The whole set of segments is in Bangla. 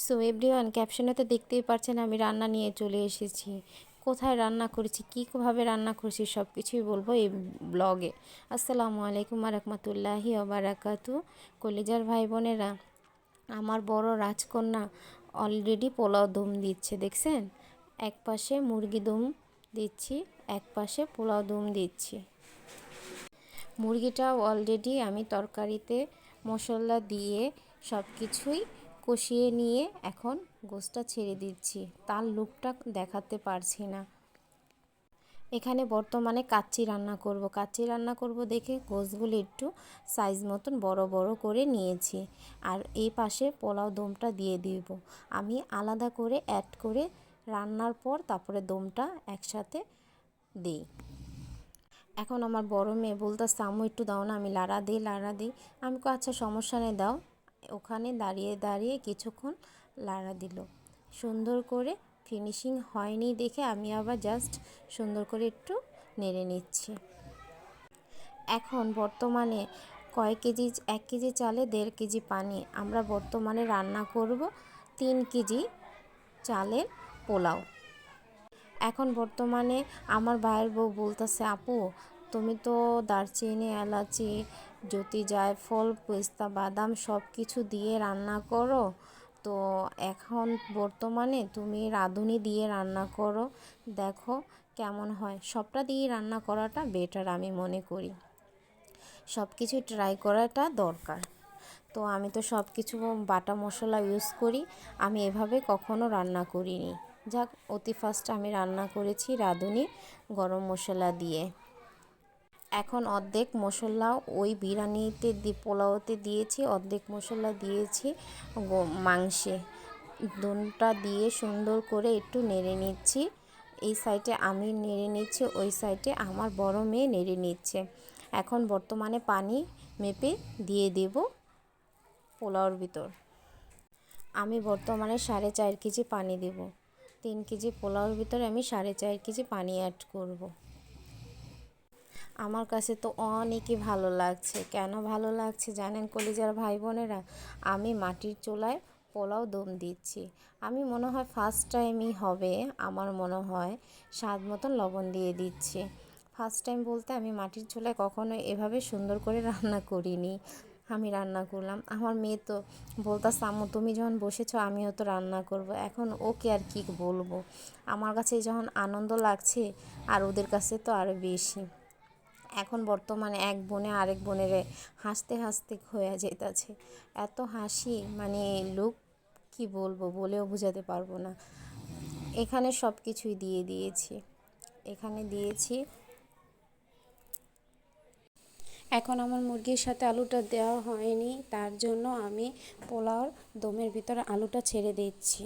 সো এভরিওয়ান, ক্যাপশনে তো দেখতেই পাচ্ছেন আমি রান্না নিয়ে চলে এসেছি। কোথায় রান্না করেছি, কীভাবে রান্না করেছি সব কিছুই বলবো এই ব্লগে। আসসালামু আলাইকুম রহমতুল্লাহি ওবারাকাতু। কলিজার ভাই বোনেরা, আমার বড় রাজকন্যা অলরেডি পোলাও দম দিচ্ছে, দেখছেন? এক পাশে মুরগি দম দিচ্ছি, এক পাশে পোলাও দম দিচ্ছি। মুরগিটা অলরেডি আমি তরকারিতে মশলা দিয়ে সব কিছুই কষিয়ে নিয়ে এখন গোশটা ছেড়ে দিচ্ছি। তার লুকটা দেখাতে পারছি না। এখানে বর্তমানে কাচ্চি রান্না করব দেখে গোশগুলো একটু সাইজ মতন বড় বড় করে নিয়েছি। আর এই পাশে পোলাও দমটা দিয়ে দিব। আমি আলাদা করে অ্যাড করে রান্নার পর তারপরে দমটা একসাথে দিই। এখন আমার বড় মেয়ে বলতেছে, আম্মু একটু দাও না, আমি লাড়া দিই। আমি কো আচ্ছা সমস্যা নেই, দাও। ওখানে দাঁড়িয়ে দাঁড়িয়ে কিছুক্ষণ লাড়া দিল। সুন্দর করে ফিনিশিং হয়নি দেখে আমি আবার জাস্ট সুন্দর করে একটু নেড়ে নিচ্ছি। এখন বর্তমানে কয়েক কেজি, 1 কেজি চালে 1.5 কেজি পানি। আমরা বর্তমানে রান্না করব 3 কেজি চালের পোলাও। এখন বর্তমানে আমার ভাইয়ের বউ বলতেছে, আপু তুমি তো দারচিনি, এলাচি, জ্যোতি, জায়ফল, পেস্তা, বাদাম সব কিছু দিয়ে রান্না করো, তো এখন বর্তমানে তুমি রাঁধুনি দিয়ে রান্না করো, দেখো কেমন হয়। সবটা দিয়ে রান্না করাটা বেটার আমি মনে করি, সব কিছু ট্রাই করাটা দরকার। তো আমি তো সব কিছু বাটা মশলা ইউজ করি, আমি এভাবে কখনো রান্না করিনি। যাক, অতি ফার্স্ট আমি রান্না করেছি রাঁধুনি গরম মশলা দিয়ে। এখন অর্ধেক মশলা ওই বিরিয়ানিতে পোলাওতে দিয়েছি, অর্ধেক মশলা দিয়েছি মাংসে। দোনটা দিয়ে সুন্দর করে একটু নেড়ে নিচ্ছি। এই সাইডে আমি নেড়ে নিচ্ছি, ওই সাইডে আমার বড় মেয়ে নেড়ে নিচ্ছে। এখন বর্তমানে পানি মেপে দিয়ে দেব পোলাওর ভিতর। আমি বর্তমানে 4.5 কেজি পানি দেব। 3 কেজি পোলাওর ভিতরে আমি 4.5 কেজি পানি অ্যাড করব। আমার কাছে তো অনেকই ভালো লাগছে। কেন ভালো লাগছে জানেন কলিজার ভাই বোনেরা? আমি মাটির চুলায় পোলাও দম দিচ্ছি। আমি মনে হয় ফার্স্ট টাইমই হবে, আমার মনে হয় স্বাদ মতন লবণ দিয়ে দিচ্ছি। ফার্স্ট টাইম বলতে আমি মাটির চুলায় কখনো এভাবে সুন্দর করে রান্না করিনি। আমি রান্না করলাম, আমার মেয়ে তো বলতেছে, আম্মু তুমি যখন বসেছো আমিও তো রান্না করব। এখন ওকে আর কি বলবো, আমার কাছে যখন আনন্দ লাগছে আর ওদের কাছে তো আরও বেশি। এখন বর্তমানে এক বোনে আরেক বোনের হাসতে হাসতে হয়ে যেতেছে। এত হাসি, মানে লোক কি বলবো, বলেও বোঝাতে পারবো না। এখানে সব কিছুই দিয়ে দিয়েছি, এখানে দিয়েছি। এখন আমার মুরগির সাথে আলুটা দেওয়া হয়নি, তার জন্য আমি পোলাওর দমের ভিতরে আলুটা ছেড়ে দিচ্ছি।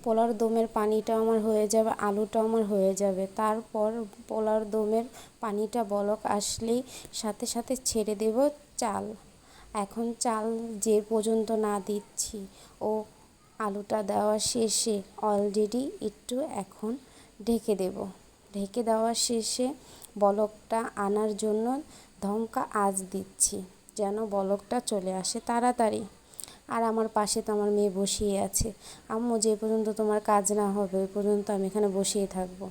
পোলাওর দমের পানিটা আমার হয়ে যাবে, আলুটা আমার হয়ে যাবে। তারপর পোলাওর দমের পানিটা বলক আসলেই সাথে সাথে ছেড়ে দেব চাল। এখন চাল যে পর্যন্ত না দিচ্ছি ও আলুটা দেওয়া শেষে অলরেডি একটু এখন ঢেকে দেব। ঢেকে দেওয়া শেষে বলকটা আনার জন্য ধমকা আঁচ দিচ্ছি, যেন বলকটা চলে আসে তাড়াতাড়ি। আর আমার পাশে তো আমার মেয়ে বসিয়ে আছে। আম্মু যে পর্যন্ত তোমার কাজ না হবে ওই পর্যন্ত আমি এখানে বসিয়ে থাকবো।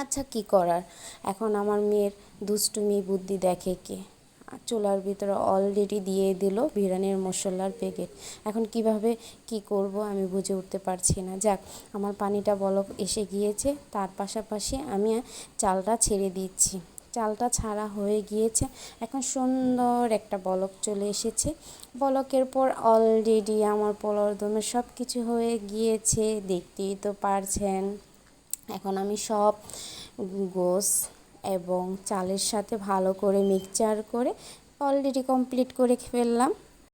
আচ্ছা কি করার, এখন আমার মেয়ের দুষ্টুমি বুদ্ধি দেখে কে। চুলার ভিতরে অলরেডি দিয়ে দিল বিরিয়ানির মশলার প্যাকেট। এখন কিভাবে কি করব আমি বুঝে উঠতে পারছি না। যাক, আমার পানিটা বলক এসে গিয়েছে, তার পাশাপাশি আমি চালটা ছেড়ে দিচ্ছি। চালটা ছাড়া হয়ে গিয়েছে, এখন সুন্দর একটা বলক চলে এসেছে। বলকের পর অলরেডি আমার পোলাওর দমে সব কিছু হয়ে গিয়েছে, দেখতেই তো পারছেন। এখন আমি সব গোশ এবং চালের সাথে ভালো করে মিক্সচার করে অলরেডি কমপ্লিট করে ফেললাম।